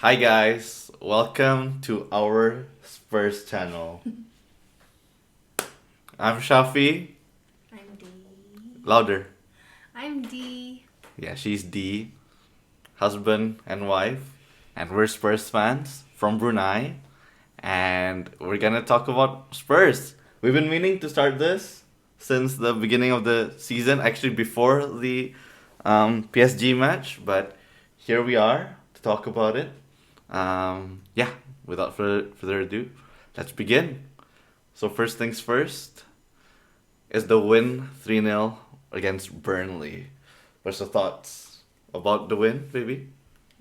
Hi guys, welcome to our Spurs channel. I'm Syafi. I'm Dee. Louder. I'm Dee. Yeah, she's Dee, husband and wife, and we're Spurs fans from Brunei, and we're gonna talk about Spurs. We've been meaning to start this since the beginning of the season, actually before the PSG match, but here we are to talk about it. Yeah, without further ado, let's begin. So first things first is the win 3-0 against Burnley. What's your thoughts about the win, baby?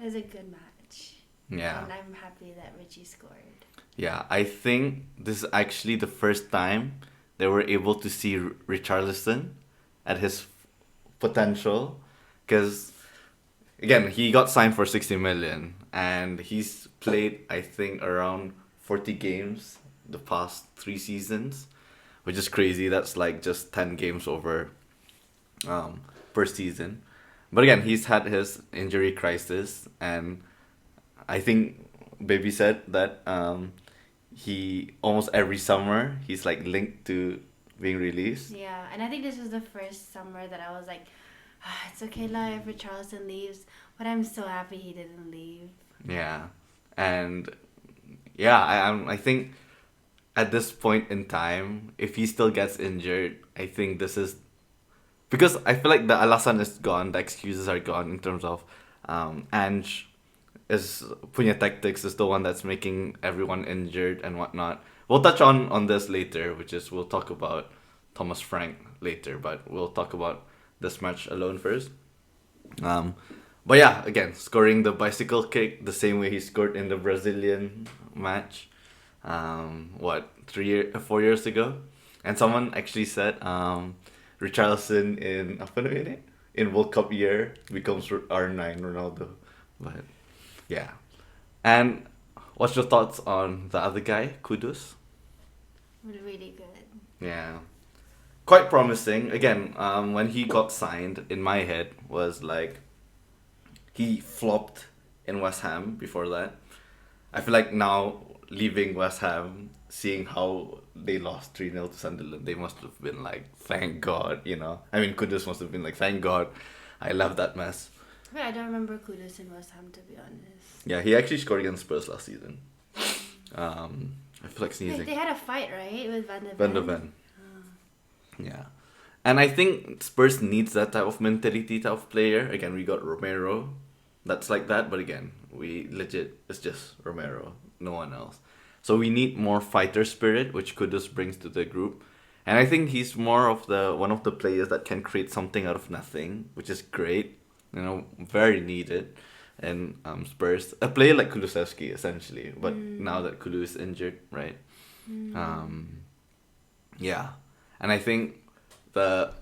It was a good match. Yeah. And I'm happy that Richie scored. Yeah, I think this is actually the first time they were able to see Richarlison at his potential. Because, again, he got signed for 60 million and he's played, I think, around 40 games the past 3 seasons, which is crazy. That's like just 10 games over per season. But again, he's had his injury crisis, and I think Baby said that he almost every summer he's like linked to being released. Yeah, and I think this was the first summer that I was like, it's okay lah if Richarlison leaves, but I'm so happy he didn't leave. Yeah, and yeah, I think at this point in time, if he still gets injured, I think this is because I feel like the alasan is gone, the excuses are gone in terms of Ange is punya tactics is the one that's making everyone injured and whatnot. We'll touch on this later, which is we'll talk about Thomas Frank later, but we'll talk about this match alone first. Um, but yeah, again, scoring the bicycle kick the same way he scored in the Brazilian match. 4 years ago, and someone actually said Richarlison in apa namanya ni? In World Cup year becomes R9 Ronaldo, but yeah. And what's your thoughts on the other guy, Kudus? Really good. Yeah, quite promising. Again, when he got signed, in my head was like he flopped in West Ham before that. I feel like now leaving West Ham, seeing how they lost 3-0 to Sunderland, they must have been like, thank God, you know. I mean, Kudus must have been like, thank God, I left that mess. Wait, I don't remember Kudus in West Ham, to be honest. Yeah, he actually scored against Spurs last season. I feel like sneezing. Wait, they had a fight, right, with Van der Ven? Van de Ven. Yeah. And I think Spurs needs that type of mentality type of player. Again, we got Romero. That's like that, but again, we legit, it's just Romero, no one else. So we need more fighter spirit, which Kudus brings to the group. And I think he's more of the one of the players that can create something out of nothing, which is great. You know, very needed. And Spurs, a player like Kulusevski essentially, but now that Kulu is injured, right? Yeah, and I think the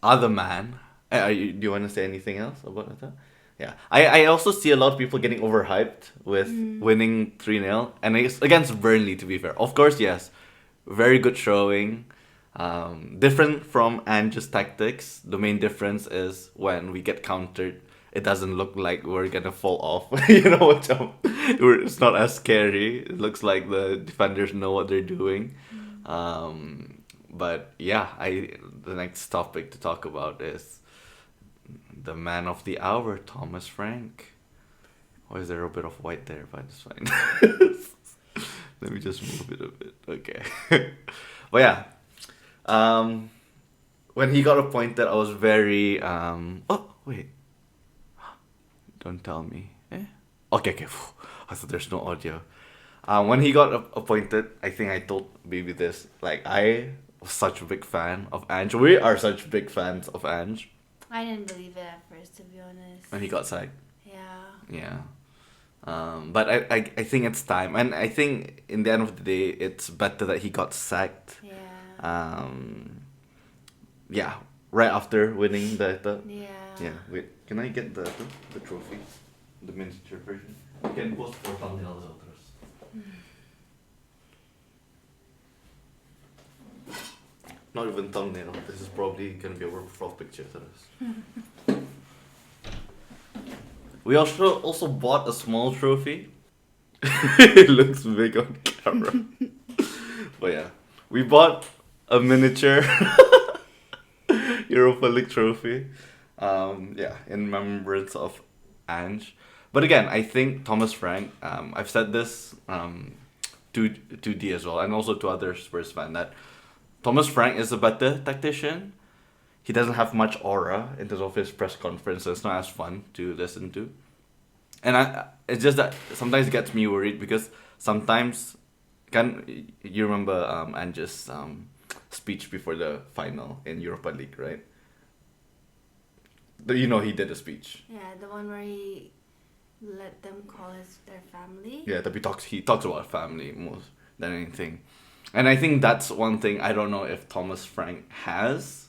other man. Do you want to say anything else about that? Yeah, I also see a lot of people getting overhyped with winning 3-0, and it's against Burnley, to be fair. Of course, yes, very good showing. Different from Ange's tactics. The main difference is when we get countered, it doesn't look like we're gonna fall off. You know what? It's not as scary. It looks like the defenders know what they're doing. But yeah, the next topic to talk about is the man of the hour, Thomas Frank. Why is there a bit of white there? But it's fine. Let me just move it a bit. Okay. But yeah. When he got appointed, I was very oh wait. Don't tell me. Eh? Okay. I thought there's no audio. When he got appointed, I think I told Baby this. Like, I was such a big fan of Ange. We are such big fans of Ange. I didn't believe it at first, to be honest. When he got sacked. Yeah. Yeah. But I think it's time. And I think in the end of the day, it's better that he got sacked. Yeah. Yeah, right after winning the Yeah. Yeah, wait, can I get the trophy? The miniature version? You can post for thumbnails outros. Not even thumbnail, this is probably gonna be a profile picture to us. We also bought a small trophy. It looks big on camera. But yeah, we bought a miniature Europa League trophy. Yeah, in remembrance of Ange. But again, I think Thomas Frank. I've said this to D as well, and also to other Spurs fans that Thomas Frank is a better tactician. He doesn't have much aura in terms of his press conference, so it's not as fun to listen to. And it's just that sometimes it gets me worried because sometimes, can you remember Ange's speech before the final in Europa League, right? You know he did a speech. Yeah, the one where he let them call their family. Yeah, that he talks about family more than anything, and I think that's one thing I don't know if Thomas Frank has.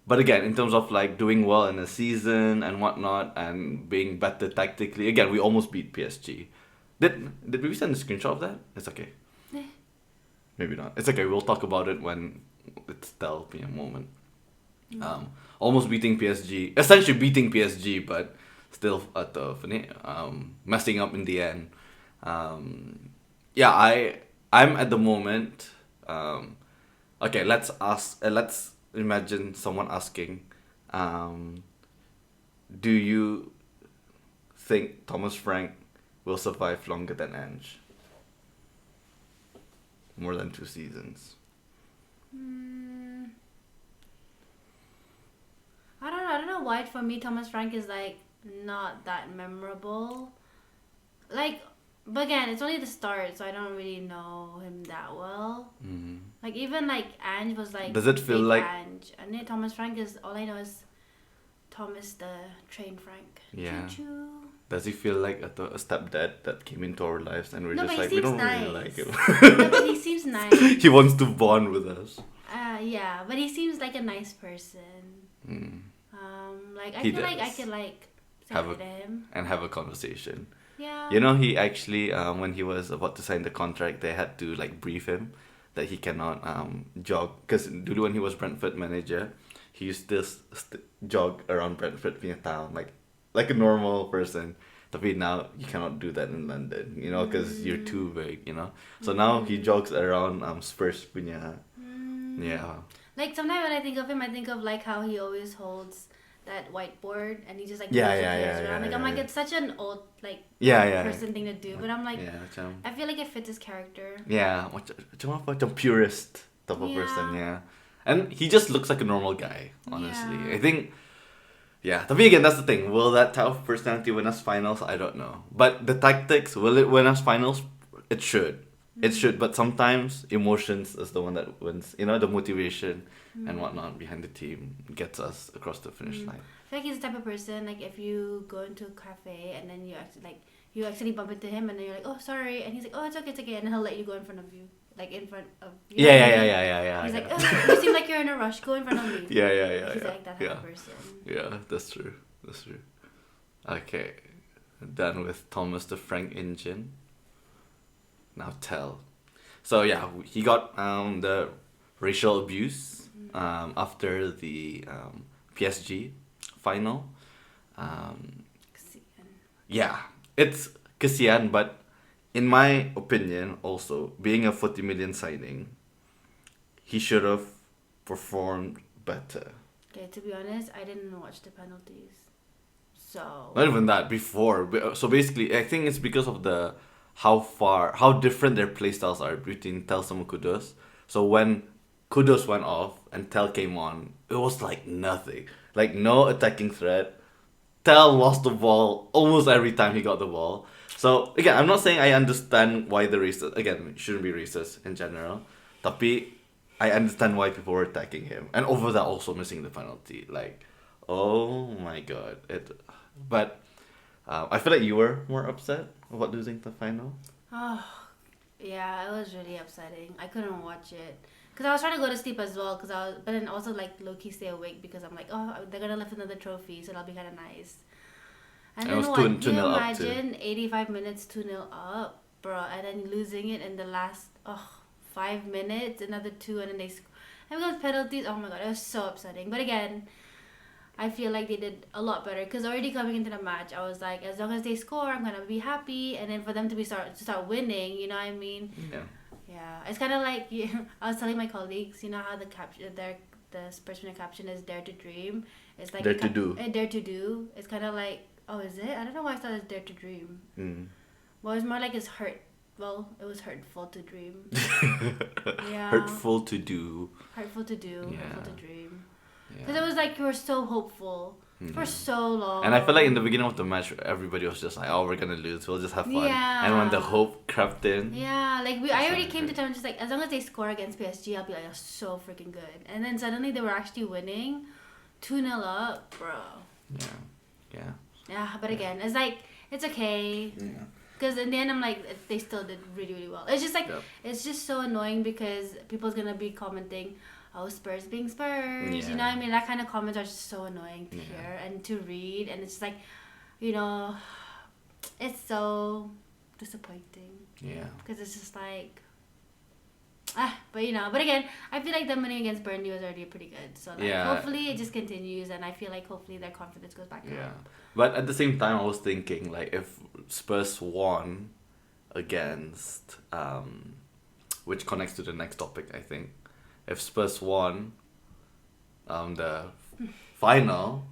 But again, in terms of like doing well in the season and whatnot and being better tactically, again we almost beat PSG. Did we send a screenshot of that? It's okay. Maybe not. It's okay. We'll talk about it when it's there'll be a moment. Almost beating PSG, essentially beating PSG, but still at the messing up in the end. Yeah, I'm at the moment. Okay, let's ask. Let's imagine someone asking, do you think Thomas Frank will survive longer than Ange? More than 2 seasons. I don't know why for me Thomas Frank is like not that memorable. Like, but again, it's only the start, so I don't really know him that well. Mm-hmm. Like even like Ange was like. Does it feel big like Ange, and then Thomas Frank is all I know is Thomas the Train Frank. Yeah. Choo-choo. Does he feel like a stepdad that came into our lives and we're No, just but like he we seems don't really nice. like him? No, but he seems nice. He wants to bond with us. Yeah, but he seems like a nice person. Mm. Like I He feel like I does. could like say Have hi a- to him. And have a conversation. Yeah. You know, he actually when he was about to sign the contract, they had to like brief him that he cannot jog because dulu when he was Brentford manager, he used to jog around Brentford punya town like a normal person. Tapi now you cannot do that in London, you know, because you're too big, you know. So now he jogs around Spurs punya. Yeah. Like sometimes when I think of him, I think of like how he always holds that whiteboard and he just like Yeah, moves the yeah, players yeah, around. yeah, Like I'm yeah, like yeah. it's such an old like Yeah. person thing to do, but I'm like Yeah, macam I feel like it fits his character. yeah, macam apa? Macam purist type of Yeah. person, yeah. And he just looks like a normal guy, honestly. Yeah. I think, yeah. Tapi again, that's the thing. Will that type of personality win us finals? I don't know. But the tactics, will it win us finals? It should. It should. But sometimes emotions is the one that wins. You know, the motivation and whatnot behind the team gets us across the finish line. I feel like he's the type of person like if you go into a cafe and then you actually bump into him and then you're like, oh sorry, and he's like, oh it's okay, and then he'll let you go in front of you, like in front of you. Yeah. He's like, yeah. oh, you seem like you're in a rush. Go in front of me. Yeah. He's like that type of person. Yeah, that's true. Okay, done with Thomas the Frank engine. Now tell. So yeah, he got the racial abuse after the PSG final. Yeah, it's kesian, but in my opinion, also being a 40 million signing, he should have performed better. Okay, to be honest, I didn't watch the penalties, so Not even that before. So basically, I think it's because of how different their playstyles are between Telsum and Kudus. So when Kudus went off and Tel came on, it was like nothing. Like no attacking threat. Tel lost the ball almost every time he got the ball. So again, I'm not saying I understand why the racist. Again, it shouldn't be racist in general. Tapi I understand why people were attacking him, and over that also missing the penalty. Like, oh my god! But I feel like you were more upset about losing the final. oh yeah, it was really upsetting. I couldn't watch it because I was trying to go to sleep as well. But then also like low key stay awake because I'm like, oh, they're gonna lift another trophy, so that'll be kind of nice. And It then was what? 2-0 Do you up too. imagine 85 minutes 2-0 up, bro, and then losing it in the last 5 minutes, another two, and then they. And because penalties, oh my god, it was so upsetting. But again, I feel like they did a lot better because already coming into the match, I was like, as long as they score, I'm gonna be happy. And then for them to start winning, you know what I mean? Yeah. Yeah, it's kind of like I was telling my colleagues, you know how the Spurs caption is "Dare to Dream." It's like Dare to do. Dare to do. It's kind of like, oh, is it? I don't know why I thought it's Dare to Dream. Mm. Well, it's more like it's hurt. Well, it was hurtful to dream. Yeah. Hurtful to do. Hurtful to do. Yeah. Hurtful to dream. Yeah. Because it was like you were so hopeful for so long. And I feel like in the beginning of the match, everybody was just like, "Oh, we're gonna lose. We'll just have fun." Yeah. And when the hope crept in, yeah, like I already came to terms just like as long as they score against PSG, I'll be like, "That's so freaking good." And then suddenly they were actually winning, 2-0 up, bro. yeah. Yeah, but again, it's like it's okay. Yeah. Because in the end, I'm like, they still did really, really well. It's just like, Yep. it's just so annoying because people's gonna be commenting, oh, Spurs being Spurs. You know what I mean? That kind of comments are just so annoying to hear and to read. And it's just like, you know, it's so disappointing. Yeah. Because it's just like, but again, I feel like them winning against Burnley was already pretty good. So like, hopefully it just continues, and I feel like hopefully their confidence goes back up. But at the same time, I was thinking like if Spurs won against, which connects to the next topic, I think, if Spurs won, the final,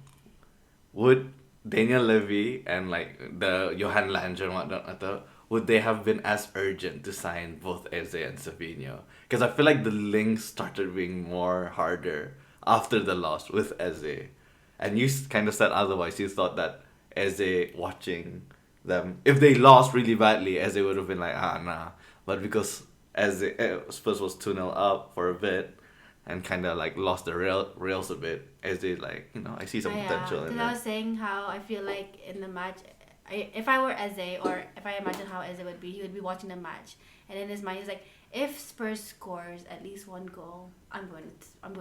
would Daniel Levy and like the Johan Lange and whatnot, would they have been as urgent to sign both Eze and Savinho? Because I feel like the links started being more harder after the loss with Eze. And you kind of said otherwise. You thought that Eze watching them, if they lost really badly, Eze would have been like, nah. But because Spurs was 2-0 up for a bit and kind of like lost the rails a bit, Eze like, I see some potential in it. Because I was saying how I feel like in the match, if I were Eze, or if I imagine how Eze would be, he would be watching the match, and in his mind he's like, if Spurs scores at least one goal, I'm going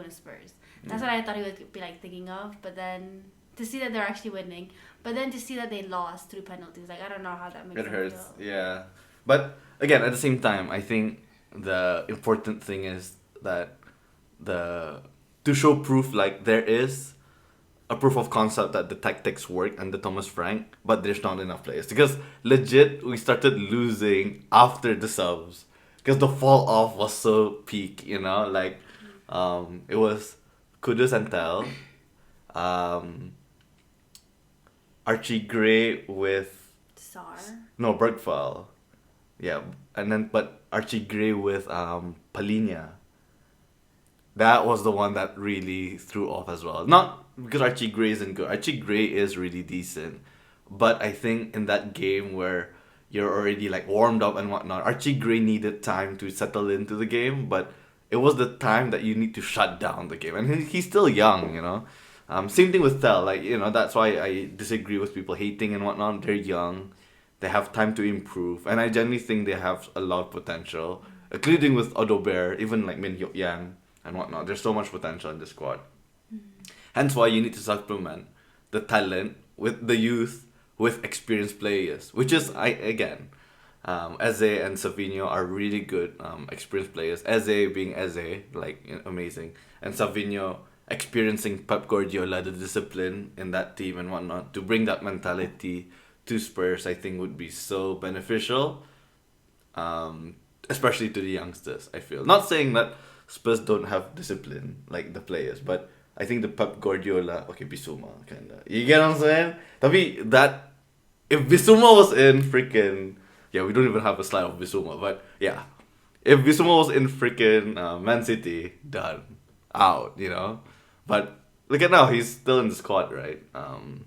to Spurs. That's what I thought he would be like thinking of. But then to see that they're actually winning, but then to see that they lost through penalties, like I don't know how that makes it hurts. Feel. Yeah, but again, at the same time, I think the important thing is that to show proof, like there is a proof of concept that the tactics work under Thomas Frank, but there's not enough players. Because legit, we started losing after the subs. Because the fall off was so peak, like it was Kudus and Tel, Archie Gray with Sar. No, Bergfall. Yeah, and then but Archie Gray with Palhinha. That was the one that really threw off as well. Not because Archie Gray isn't good. Archie Gray is really decent. But I think in that game where you're already like warmed up and whatnot, Archie Gray needed time to settle into the game. But it was the time that you need to shut down the game. And he's still young, Same thing with Tel. Like, that's why I disagree with people hating and whatnot. They're young. They have time to improve. And I genuinely think they have a lot of potential. Including with Odobert, even like Min Hyuk Yang and whatnot. There's so much potential in the squad. Hence why you need to supplement the talent with the youth with experienced players. Which is, Eze and Savinho are really good experienced players. Eze being Eze, amazing. And Savinho experiencing Pep Guardiola, the discipline in that team and whatnot. To bring that mentality to Spurs, I think would be so beneficial. Especially to the youngsters, I feel. Not saying that Spurs don't have discipline, like the players, but I think the Pep Guardiola, Bissouma, kinda. You get what I'm saying? Tapi that, if Bissouma was in freaking, we don't even have a slide of Bissouma, but yeah. If Bissouma was in freaking Man City, done. Out, But look at now, he's still in the squad, right? And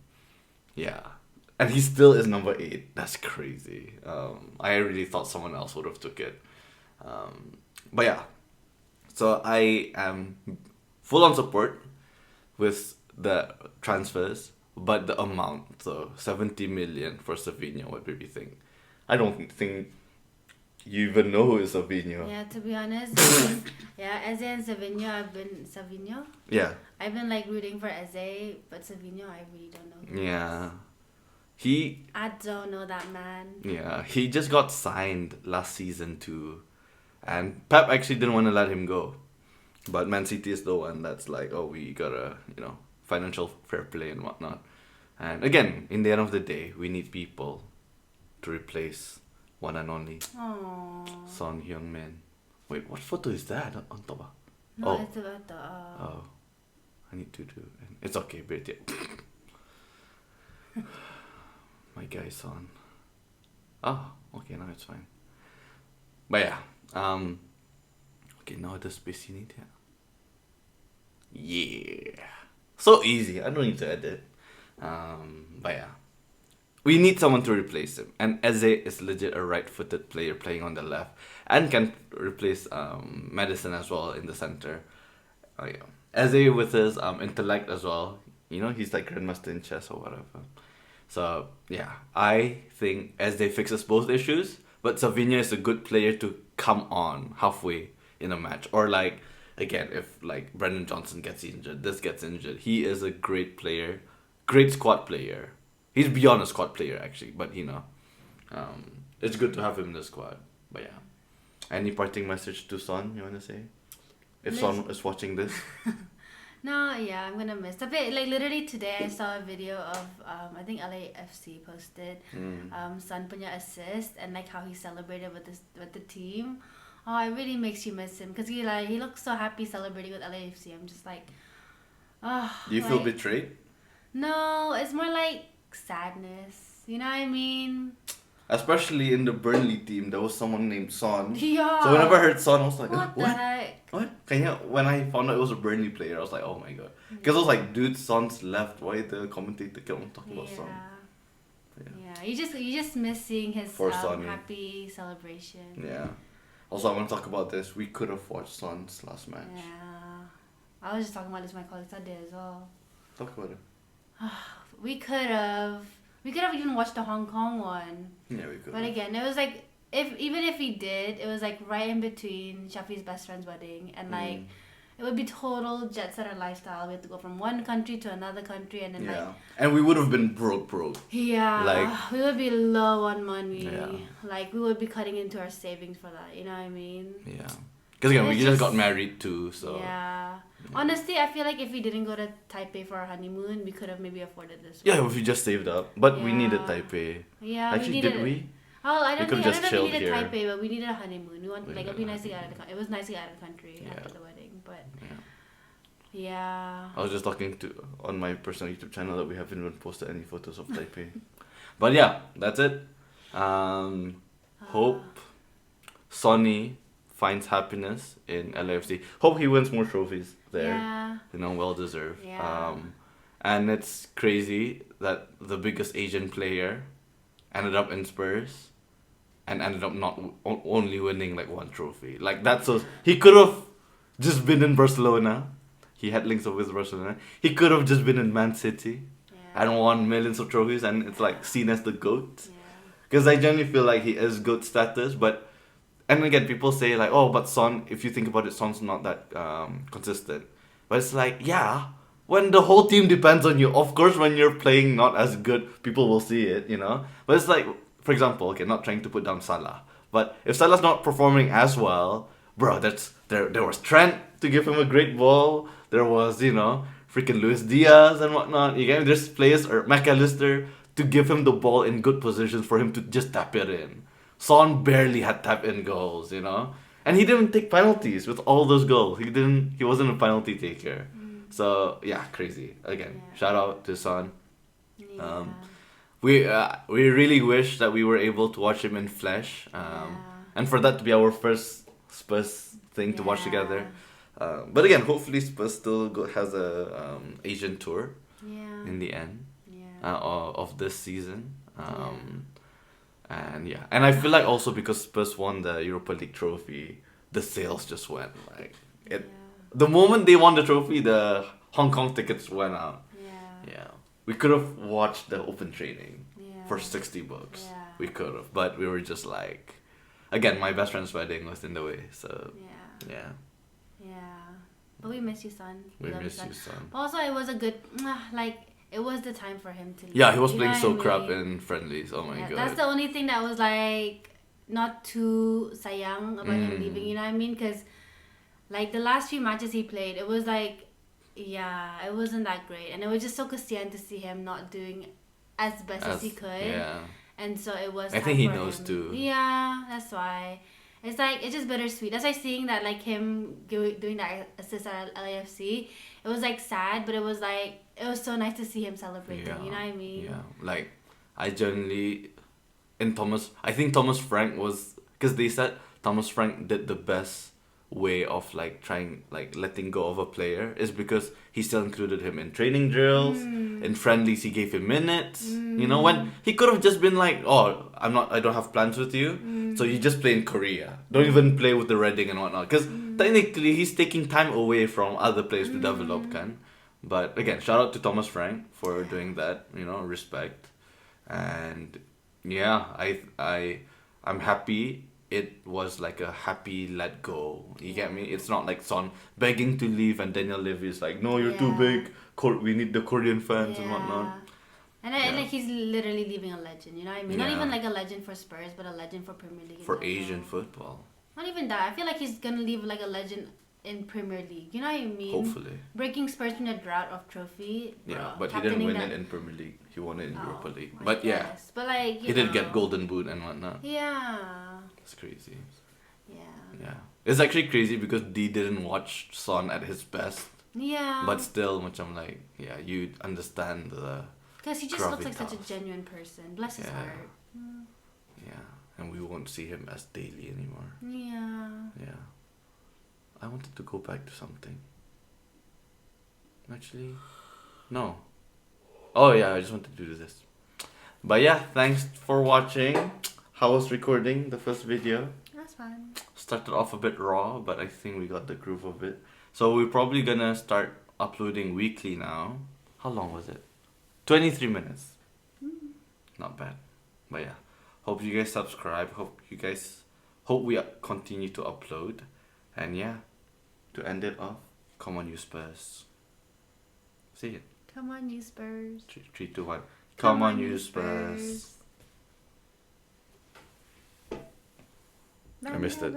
he still is number 8. That's crazy. I really thought someone else would have took it. But yeah. So I am full on support with the transfers, but the amount, so 70 million for Savinho, what do you think? I don't think you even know who is Savinho. Yeah, to be honest, Eze and Savinho. Yeah. I've been like rooting for Eze, but Savinho, I really don't know who I don't know that man. Yeah, he just got signed last season too. And Pep actually didn't want to let him go. But Man City is the one that's like, we gotta, financial fair play and whatnot. And again, in the end of the day, we need people to replace one and only Aww. Son Heung-min. Wait, what photo is that on top? No, Oh. it's about the. Oh, I need to do. It's okay, but yeah. My guy Son. Oh, okay, now it's fine. But yeah, okay, now the space you need here. Yeah, so easy. I don't need to edit. But yeah, we need someone to replace him, and Eze is legit a right-footed player playing on the left, and can replace Madison as well in the center. Oh yeah, Eze with his intellect as well. You know, he's like grandmaster in chess or whatever. So yeah, I think Eze fixes both issues, but Savinho is a good player to come on halfway in a match, or like again if like Brendan Johnson gets injured, this gets injured. He is a great player, great squad player. He's beyond a squad player actually, but you know, it's good to have him in the squad. But yeah, any parting message to Son you wanna say? If Son is watching this. No, yeah, I'm gonna miss. Tapi like literally today I saw a video of I think LAFC posted Son punya assist and like how he celebrated with the team. Oh, it really makes you miss him because he looks so happy celebrating with LAFC. I'm just like, oh. Do you feel betrayed? No, it's more like sadness. You know what I mean? Especially in the Burnley team, there was someone named Son. Yeah. So whenever I heard Son, I was like, What the heck? What? When I found out it was a Burnley player, I was like, oh my god. Because I was like, dude, Son's left. Why the commentator kept on talking about Son? Yeah. You just miss seeing his happy celebration. Yeah. Also, I want to talk about this. We could have watched Son's last match. Yeah. I was just talking about this with my colleagues that day as well. Talk about it. We could have even watched the Hong Kong one. Yeah, we could. But again, it was like even if we did, it was like right in between Syafi's best friend's wedding, and like it would be total jet setter lifestyle. We had to go from one country to another country, and then and we would have been broke. Yeah, like we would be low on money. Yeah. Like we would be cutting into our savings for that. You know what I mean? Yeah. Because again, we just got married too, so. Yeah. Honestly, I feel like if we didn't go to Taipei for our honeymoon, we could have maybe afforded this. Yeah, if we just saved up, but we needed Taipei. Yeah, actually, we needed did we? Oh, I don't know if we needed here. Taipei, but we needed a honeymoon. We wanted, like, it'd be nice to get out of the. It was nice to get out of the country after the wedding, but. Yeah. I was just talking on my personal YouTube channel that we haven't even posted any photos of Taipei, but yeah, that's it. Hope Sonny finds happiness in LAFC. Hope he wins more trophies there. Yeah. You know, well deserved. Yeah. And it's crazy that the biggest Asian player ended up in Spurs and ended up not only winning like one trophy. Like that's so he could have just been in Barcelona. He had links with Barcelona. He could have just been in Man City and won millions of trophies, and it's like seen as the GOAT. Because I genuinely feel like he is GOAT status, but and again people say like, oh, but Son, if you think about it, Son's not that consistent. But it's like, yeah, when the whole team depends on you, of course when you're playing not as good, people will see it, you know? But it's like, for example, okay, not trying to put down Salah, but if Salah's not performing as well, bro, there was Trent to give him a great ball, there was, you know, freaking Luis Diaz and whatnot, there's players, or McAllister, to give him the ball in good positions for him to just tap it in. Son barely had tap-in goals, you know? And he didn't take penalties with all those goals. He wasn't a penalty taker. So, yeah, crazy. Again, shout out to Son. Yeah. We really wish that we were able to watch him in flesh. And for that to be our first Spurs thing to watch together. But again, hopefully Spurs still has a Asian tour in the end of this season. And I feel like also because Spurs won the Europa League trophy, the sales just went like it. The moment they won the trophy, the Hong Kong tickets went out. Yeah. We could have watched the open training for $60. We could have, but we were just like, again, my best friend's wedding was in the way, so yeah. But we miss you, Son. We miss you, Son. Also, it was a good it was the time for him to leave. Yeah, he was playing so crap in friendlies. Oh my god. That's the only thing that was like not too sayang about him leaving. You know what I mean? Because like the last few matches he played, it was like Yeah, it wasn't that great, and it was just so kasihan to see him not doing as best as he could. Yeah. And so it was. I think he knows too. Yeah, that's why. It's like it's just bittersweet. That's why seeing that like him doing that assist at LAFC, it was like sad, but it was so nice to see him celebrating. Yeah. You know what I mean? Yeah. Like, I generally, I think Thomas Frank was, because they said Thomas Frank did the best way of like trying, like letting go of a player is because he still included him in training drills, in friendlies he gave him minutes. You know, when he could have just been like, oh, I don't have plans with you, so you just play in Korea, don't even play with the Reading and whatnot, because technically he's taking time away from other players to develop, can. But again, shout out to Thomas Frank for doing that, you know, respect. And yeah, I'm happy it was like a happy let go. You get me? It's not like Son begging to leave and Daniel Levy is like, no, you're too big. We need the Korean fans and whatnot. And like he's literally leaving a legend. You know what I mean? Not even like a legend for Spurs, but a legend for Premier League. For Asian football. Not even that. I feel like he's gonna leave like a legend in Premier League. You know what I mean? Hopefully. Breaking Spurs from the drought of trophy. Yeah, but he didn't win it in Premier League. He won it in Europa League. But yes. But like he did get Golden Boot and whatnot. Yeah. It's crazy. Yeah. Yeah. It's actually crazy because Dee didn't watch Son at his best. Yeah. But still, I'm like, yeah, you understand the. Because he just looks like such a genuine person. Bless his heart. Yeah. And we won't see him as daily anymore. Yeah. Yeah. I wanted to go back to something. Actually, no. Oh yeah, I just wanted to do this. But yeah, thanks for watching. How was recording the first video? That's fun. Started off a bit raw, but I think we got the groove of it. So we're probably gonna start uploading weekly now. How long was it? 23 minutes. Not bad. But yeah, hope you guys subscribe. Hope we continue to upload. And yeah, to end it off, come on you Spurs. See it. Come on you Spurs. 3, 2, 1. Come on you Spurs. I missed it.